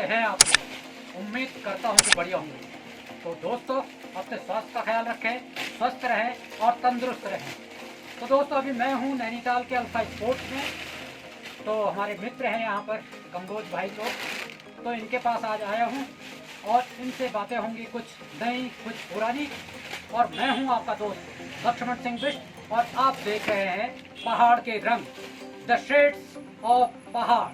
हैं आप लोग? उम्मीद करता हूँ कि बढ़िया होंगे। तो दोस्तों, अपने स्वास्थ्य का ख्याल रखें, स्वस्थ रहें और तंदुरुस्त रहें। तो दोस्तों, अभी मैं हूँ नैनीताल के अल्फा स्पोर्ट्स में। तो हमारे मित्र हैं यहाँ पर कंबोज भाई लोग, तो इनके पास आज आया हूँ और इनसे बातें होंगी, कुछ नई कुछ पुरानी। और मैं हूँ आपका दोस्त लक्ष्मण सिंह बिष्ट और आप देख रहे हैं पहाड़ के रंग, द शेड्स ऑफ पहाड़।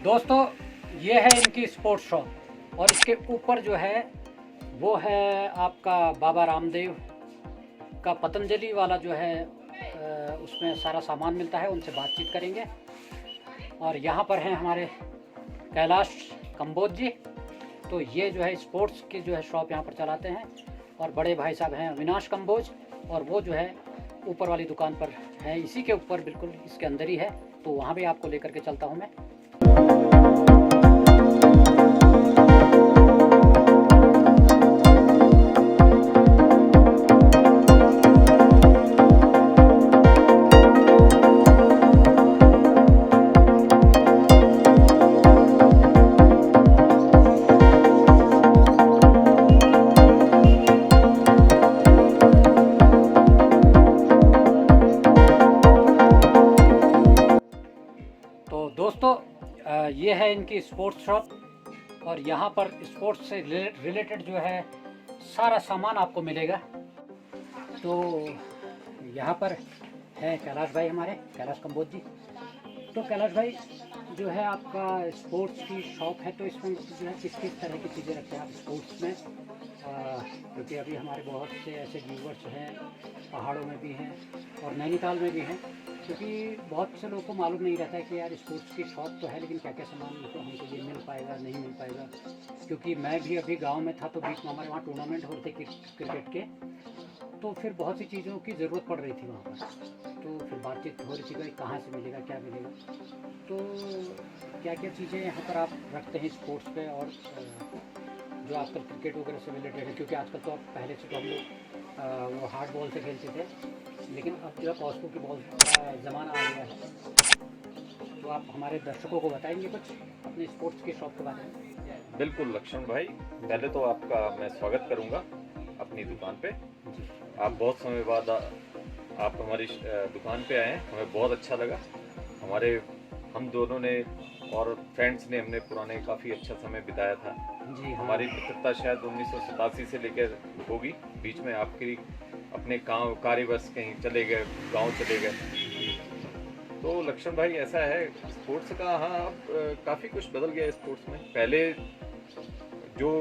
दोस्तों, ये है इनकी स्पोर्ट्स शॉप और इसके ऊपर जो है वो है आपका बाबा रामदेव का पतंजलि वाला जो है उसमें सारा सामान मिलता है। उनसे बातचीत करेंगे। और यहाँ पर हैं हमारे कैलाश कंबोज जी। तो ये जो है स्पोर्ट्स की जो है शॉप यहाँ पर चलाते हैं। और बड़े भाई साहब हैं अविनाश कंबोज, और वो जो है ऊपर वाली दुकान पर है, इसी के ऊपर बिल्कुल इसके अंदर ही है। तो वहाँ भी आपको लेकर के चलता हूँ मैं। तो दोस्तों, ये है इनकी स्पोर्ट्स शॉप और यहाँ पर स्पोर्ट्स से रिलेटेड जो है सारा सामान आपको मिलेगा। तो यहाँ पर है कैलाश भाई, हमारे कैलाश कंबोज जी। तो कैलाश भाई, जो है आपका स्पोर्ट्स की शॉप है, तो इसमें जो है किस किस तरह की चीज़ें रखते हैं आप स्पोर्ट्स में? क्योंकि अभी हमारे बहुत से ऐसे व्यूवर्स हैं, पहाड़ों में भी हैं और नैनीताल में भी हैं, क्योंकि बहुत से लोगों को मालूम नहीं रहता है कि यार स्पोर्ट्स की शॉप तो है, लेकिन क्या क्या सामान तो हमको ये मिल पाएगा नहीं मिल पाएगा। क्योंकि मैं भी अभी गांव में था, तो बीच में हमारे वहाँ टूर्नामेंट होते क्रिकेट के, तो फिर बहुत सी चीज़ों की ज़रूरत पड़ रही थी वहाँ पर। तो फिर बातचीत हो रही थी भाई कहाँ से मिलेगा, क्या मिलेगा। तो क्या क्या चीज़ें यहाँ पर आप रखते हैं स्पोर्ट्स पे, और जो आजकल क्रिकेट वगैरह से रिलेटेड है? क्योंकि आजकल तो अब पहले से तो हम लोग वो हार्ड बॉल से खेलते थे, लेकिन अब जो है पॉस्को की बॉल का ज़माना आ गया है। तो आप हमारे दर्शकों को बताएंगे कुछ अपने स्पोर्ट्स की शॉप के बारे में? बिल्कुल लक्ष्मण भाई, पहले तो आपका मैं स्वागत करूंगा अपनी दुकान पे। आप बहुत समय बाद आप हमारी दुकान पे आए, हमें बहुत अच्छा लगा। हम दोनों ने और फ्रेंड्स ने हमने पुराने काफ़ी अच्छा समय बिताया था जी। हमारी मित्रता शायद 1987 से लेकर होगी। बीच में आपकी अपने काम कार्यवश कहीं चले गए, गांव चले गए। तो लक्ष्मण भाई ऐसा है स्पोर्ट्स का, हाँ अब काफ़ी कुछ बदल गया है स्पोर्ट्स में। पहले जो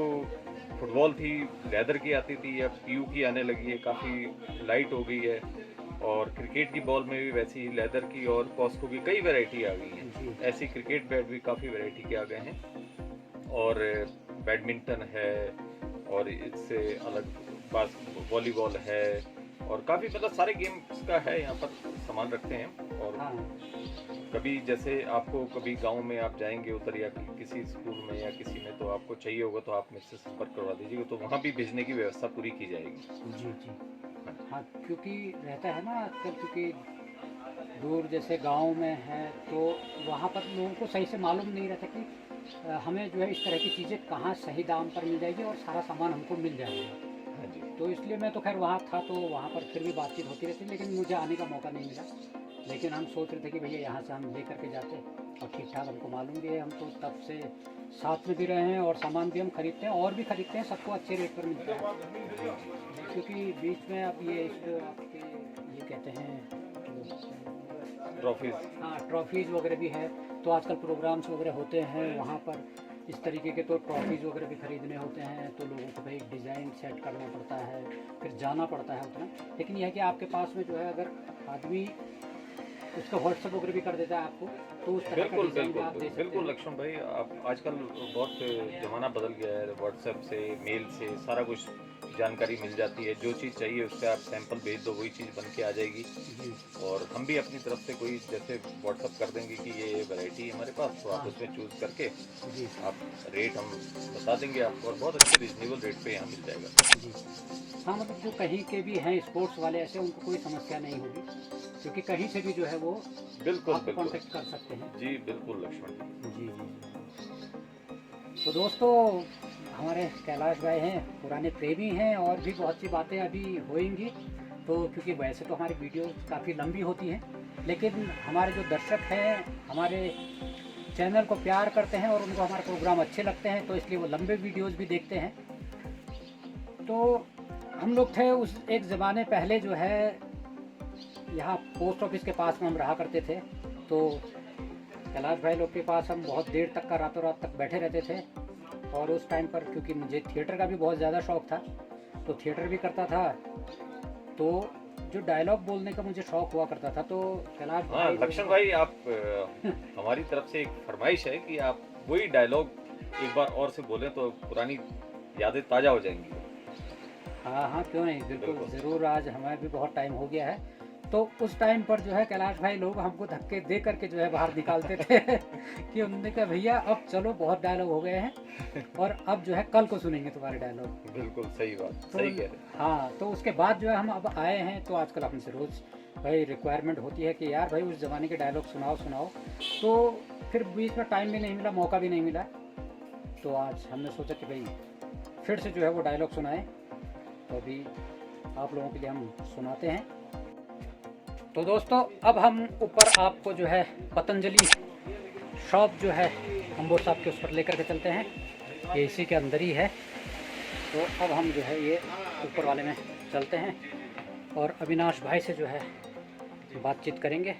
फुटबॉल थी लेदर की आती थी, अब पीयू की आने लगी है, काफ़ी लाइट हो गई है। और क्रिकेट की बॉल में भी वैसी ही लेदर की और कॉस्को की कई वैरायटी आ गई हैं। ऐसी क्रिकेट बैट भी काफ़ी वैरायटी के आ गए हैं। और बैडमिंटन है, और इससे अलग वॉलीबॉल है, और काफ़ी मतलब सारे गेम्स का है यहाँ पर सामान रखते हैं। और कभी जैसे आपको कभी गांव में आप जाएंगे उधर, या किसी स्कूल में या किसी में, तो आपको चाहिए होगा तो आप मुझसे संपर्क करवा दीजिएगा, तो वहाँ भी भेजने की व्यवस्था पूरी की जाएगी। जी जी। हाँ, क्योंकि रहता है ना आजकल, क्योंकि दूर जैसे गांव में है तो वहाँ पर लोगों को सही से मालूम नहीं रहता कि हमें जो है इस तरह की चीज़ें कहाँ सही दाम पर मिल जाएगी और सारा सामान हमको मिल जाएगा। हाँ जी। तो इसलिए मैं तो खैर वहाँ था, तो वहाँ पर फिर भी बातचीत होती रहती, लेकिन मुझे आने का मौका नहीं मिला। लेकिन हम सोच रहे थे कि भैया यहाँ से हम ले करके जाते, और ठीक ठाक हमको मालूम भी है, हम तो तब से साथ में भी रहे हैं और सामान भी हम खरीदते हैं और भी खरीदते हैं, सबको अच्छे रेट पर मिलता है। क्योंकि बीच में अब ये आपके ये कहते हैं ट्रॉफीज, हाँ ट्रॉफीज़ वगैरह भी है, तो आजकल प्रोग्राम्स वगैरह होते हैं वहाँ पर, इस तरीके के तो ट्रॉफीज़ वगैरह भी ख़रीदने होते हैं तो लोगों को भाई डिज़ाइन सेट करना पड़ता है, फिर जाना पड़ता है उतना। लेकिन यह है कि आपके पास में जो है अगर आदमी उसका व्हाट्सएप वगैरह भी कर देता है आपको, तो उस तरह का बिल्कुल डिज़ाइन भी बिल्कुल आप दे सकते बिल्कुल हैं। लक्ष्मण भाई, आप आजकल बहुत ज़माना बदल गया है। व्हाट्सएप से, मेल से सारा कुछ जानकारी मिल जाती है। जो चीज़ चाहिए उसका आप सैंपल भेज दो, वही चीज़ बन के आ जाएगी। जी और हम भी अपनी तरफ से कोई जैसे व्हाट्सअप कर देंगे कि ये वैरायटी है हमारे पास, तो आप हाँ उसमें चूज़ करके जी आप रेट हम बता देंगे आपको, और बहुत अच्छे रिजनेबल रेट पे यहाँ मिल जाएगा। जी। हाँ मतलब जो कहीं के भी हैं स्पोर्ट्स वाले ऐसे, उनको कोई समस्या नहीं होगी, क्योंकि कहीं से भी जो है वो बिल्कुल आपको बिल्कुल कांटेक्ट कर सकते हैं। जी, बिल्कुल लक्ष्मण जी। जी जी। तो दोस्तों, हमारे कैलाश भाई हैं, पुराने प्रेमी हैं, और भी बहुत सी बातें अभी होंगी। तो क्योंकि वैसे तो हमारी वीडियो काफ़ी लंबी होती हैं, लेकिन हमारे जो दर्शक हैं हमारे चैनल को प्यार करते हैं और उनको हमारे प्रोग्राम अच्छे लगते हैं, तो इसलिए वो लंबे वीडियोस भी देखते हैं। तो हम लोग थे उस एक ज़माने पहले जो है, यहाँ पोस्ट ऑफिस के पास में हम रहा करते थे। तो कैलाश भाई लोग के पास हम बहुत देर तक का, रातों रात तक बैठे रहते थे। और उस टाइम पर क्योंकि मुझे थिएटर का भी बहुत ज़्यादा शौक़ था, तो थिएटर भी करता था। तो जो डायलॉग बोलने का मुझे शौक़ हुआ करता था, तो कैलाश हाँ भाई लक्ष्मण भाई, आप हमारी तरफ से एक फरमाइश है कि आप वही डायलॉग एक बार और से बोलें तो पुरानी यादें ताज़ा हो जाएंगी। हाँ हाँ, क्यों नहीं, बिल्कुल बिल्कुल। ज़रूर। आज हमें भी बहुत टाइम हो गया है। तो उस टाइम पर जो है कैलाश भाई लोग हमको धक्के दे करके जो है बाहर निकालते थे कि उन्होंने कहा भैया अब चलो, बहुत डायलॉग हो गए हैं और अब जो है कल को सुनेंगे तुम्हारे डायलॉग। बिल्कुल सही बात, तो सही कह रहे हैं। हाँ, तो उसके बाद जो है हम अब आए हैं, तो आजकल हमसे रोज़ भाई रिक्वायरमेंट होती है कि यार भाई उस ज़माने के डायलॉग सुनाओ सुनाओ। तो फिर बीच में टाइम भी नहीं मिला, मौका भी नहीं मिला। तो आज हमने सोचा कि भाई फिर से जो है वो डायलॉग सुनाएं। तो अभी आप लोगों के लिए हम सुनाते हैं। तो दोस्तों, अब हम ऊपर आपको जो है पतंजलि शॉप जो है अंबोर साहब के उस पर लेकर के चलते हैं। ये इसी के अंदर ही है। तो अब हम जो है ये ऊपर वाले में चलते हैं और अविनाश भाई से जो है बातचीत करेंगे।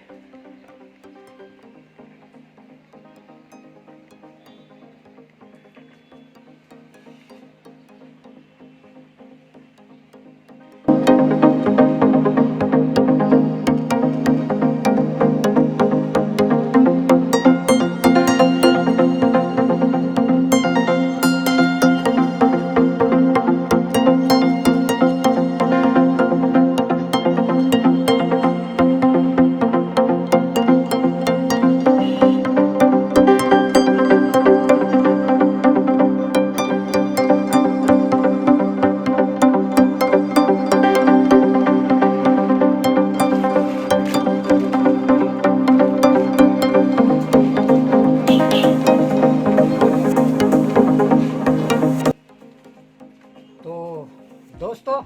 दोस्तों,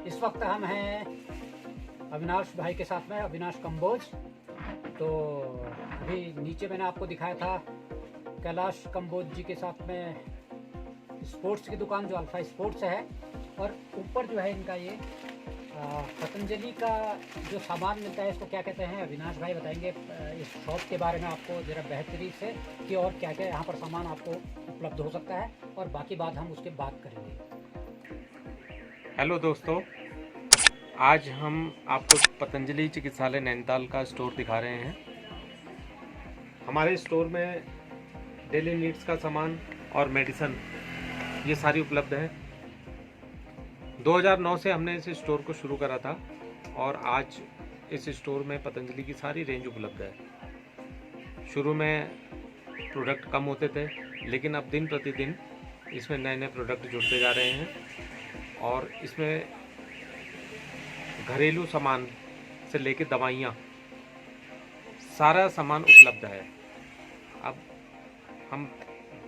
इस वक्त हम हैं अविनाश भाई के साथ में, अविनाश कंबोज। तो अभी नीचे मैंने आपको दिखाया था कैलाश कंबोज जी के साथ में स्पोर्ट्स की दुकान जो अल्फा स्पोर्ट्स है, और ऊपर जो है इनका ये पतंजलि का जो सामान मिलता है, इसको क्या कहते हैं अविनाश भाई बताएंगे इस शॉप के बारे में आपको ज़रा बेहतरी से, कि और क्या क्या यहाँ पर सामान आपको उपलब्ध हो सकता है, और बाकी बात हम उसके बाद करेंगे। हेलो दोस्तों, आज हम आपको पतंजलि चिकित्सालय नैनीताल का स्टोर दिखा रहे हैं। हमारे स्टोर में डेली नीड्स का सामान और मेडिसिन ये सारी उपलब्ध है। 2009 से हमने इस स्टोर को शुरू करा था और आज इस स्टोर में पतंजलि की सारी रेंज उपलब्ध है। शुरू में प्रोडक्ट कम होते थे, लेकिन अब दिन प्रतिदिन इसमें नए नए प्रोडक्ट जुड़ते जा रहे हैं और इसमें घरेलू सामान से लेकर दवाइयाँ सारा सामान उपलब्ध है। अब हम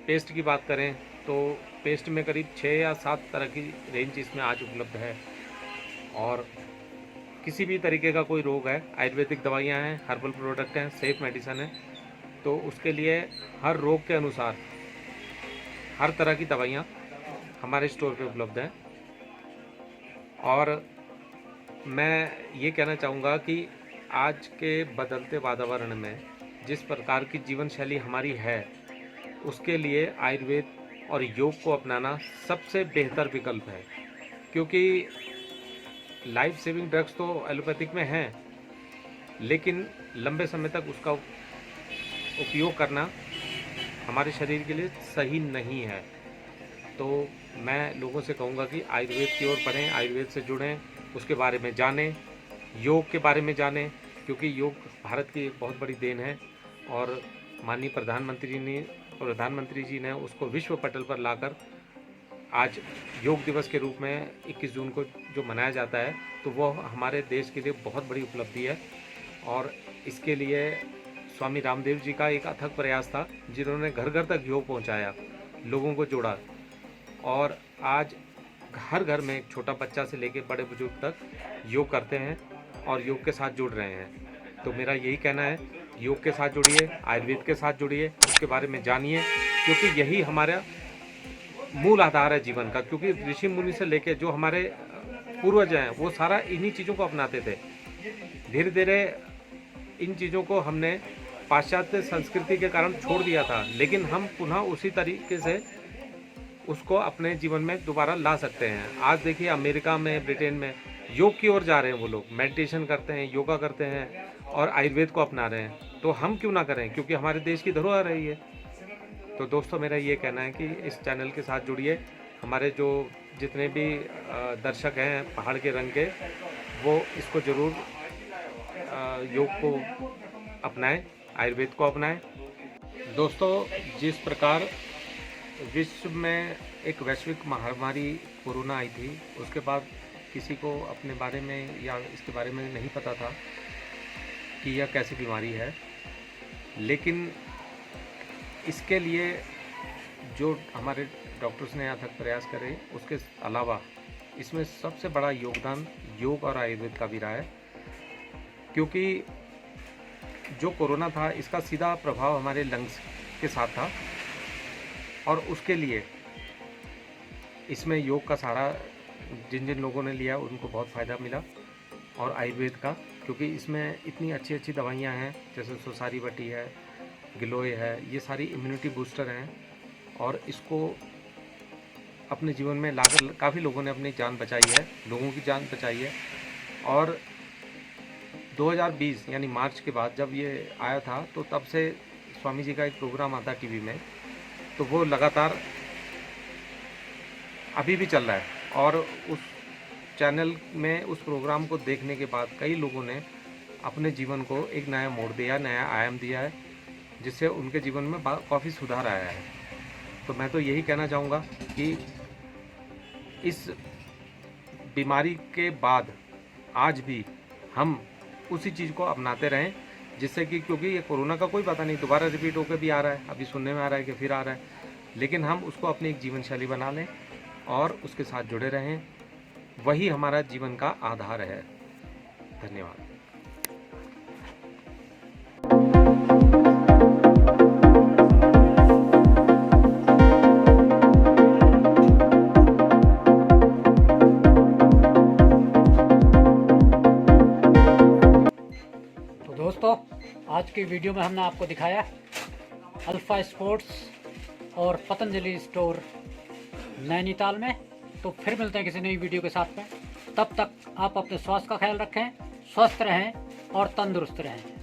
पेस्ट की बात करें तो पेस्ट में करीब 6 या 7 तरह की रेंज इसमें आज उपलब्ध है। और किसी भी तरीके का कोई रोग है, आयुर्वेदिक दवाइयाँ हैं, हर्बल प्रोडक्ट हैं, सेफ मेडिसिन है, तो उसके लिए हर रोग के अनुसार हर तरह की दवाइयाँ हमारे स्टोर पे उपलब्ध हैं। और मैं ये कहना चाहूँगा कि आज के बदलते वातावरण में जिस प्रकार की जीवन शैली हमारी है, उसके लिए आयुर्वेद और योग को अपनाना सबसे बेहतर विकल्प है, क्योंकि लाइफ सेविंग ड्रग्स तो एलोपैथिक में हैं, लेकिन लंबे समय तक उसका उपयोग करना हमारे शरीर के लिए सही नहीं है। तो मैं लोगों से कहूँगा कि आयुर्वेद की ओर पढ़ें, आयुर्वेद से जुड़ें, उसके बारे में जानें, योग के बारे में जानें, क्योंकि योग भारत की एक बहुत बड़ी देन है और माननीय प्रधानमंत्री जी ने उसको विश्व पटल पर लाकर आज योग दिवस के रूप में 21 जून को जो मनाया जाता है, तो वो हमारे देश के लिए बहुत बड़ी उपलब्धि है। और इसके लिए स्वामी रामदेव जी का एक अथक प्रयास था, जिन्होंने घर घर तक योग पहुंचाया, लोगों को जोड़ा, और आज हर घर में एक छोटा बच्चा से लेकर बड़े बुजुर्ग तक योग करते हैं और योग के साथ जुड़ रहे हैं। तो मेरा यही कहना है, योग के साथ जुड़िए, आयुर्वेद के साथ जुड़िए, उसके बारे में जानिए, क्योंकि यही हमारा मूल आधार है जीवन का। क्योंकि ऋषि मुनि से लेके जो हमारे पूर्वज हैं, वो सारा इन्हीं चीज़ों को अपनाते थे। धीरे धीरे इन चीज़ों को हमने पाश्चात्य संस्कृति के कारण छोड़ दिया था, लेकिन हम पुनः उसी तरीके से उसको अपने जीवन में दोबारा ला सकते हैं। आज देखिए अमेरिका में, ब्रिटेन में योग की ओर जा रहे हैं वो लोग, मेडिटेशन करते हैं, योगा करते हैं और आयुर्वेद को अपना रहे हैं। तो हम क्यों ना करें, क्योंकि हमारे देश की धरोहर है ये। तो दोस्तों, मेरा ये कहना है कि इस चैनल के साथ जुड़िए। हमारे जो जितने भी दर्शक हैं पहाड़ के रंग के, वो इसको ज़रूर योग को अपनाएं, आयुर्वेद को अपनाएं। दोस्तों, जिस प्रकार विश्व में एक वैश्विक महामारी कोरोना आई थी, उसके बाद किसी को अपने बारे में या इसके बारे में नहीं पता था कि यह कैसी बीमारी है, लेकिन इसके लिए जो हमारे डॉक्टर्स ने अथक प्रयास करे, उसके अलावा इसमें सबसे बड़ा योगदान योग और आयुर्वेद का भी रहा है। क्योंकि जो कोरोना था, इसका सीधा प्रभाव हमारे लंग्स के साथ था, और उसके लिए इसमें योग का सहारा जिन जिन लोगों ने लिया उनको बहुत फ़ायदा मिला, और आयुर्वेद का, क्योंकि इसमें इतनी अच्छी अच्छी दवाइयाँ हैं, जैसे सुसारी बटी है, गिलोय है, ये सारी इम्यूनिटी बूस्टर हैं, और इसको अपने जीवन में लाकर काफ़ी लोगों ने अपनी जान बचाई है, लोगों की जान बचाई है। और 2020 यानी मार्च के बाद जब ये आया था, तो तब से स्वामी जी का एक प्रोग्राम आता टीवी में, तो वो लगातार अभी भी चल रहा है। और उस चैनल में उस प्रोग्राम को देखने के बाद कई लोगों ने अपने जीवन को एक नया मोड़ दिया, नया आयाम दिया है, जिससे उनके जीवन में काफ़ी सुधार आया है। तो मैं तो यही कहना चाहूँगा कि इस बीमारी के बाद आज भी हम उसी चीज़ को अपनाते रहें, जिससे कि, क्योंकि ये कोरोना का कोई पता नहीं, दोबारा रिपीट होकर भी आ रहा है, अभी सुनने में आ रहा है कि फिर आ रहा है, लेकिन हम उसको अपनी एक जीवन शैली बना लें और उसके साथ जुड़े रहें। वही हमारा जीवन का आधार है। धन्यवाद। तो दोस्तों, आज की वीडियो में हमने आपको दिखाया अल्फा स्पोर्ट्स और पतंजलि स्टोर नैनीताल में। तो फिर मिलते हैं किसी नई वीडियो के साथ में। तब तक आप अपने स्वास्थ्य का ख्याल रखें, स्वस्थ रहें और तंदुरुस्त रहें।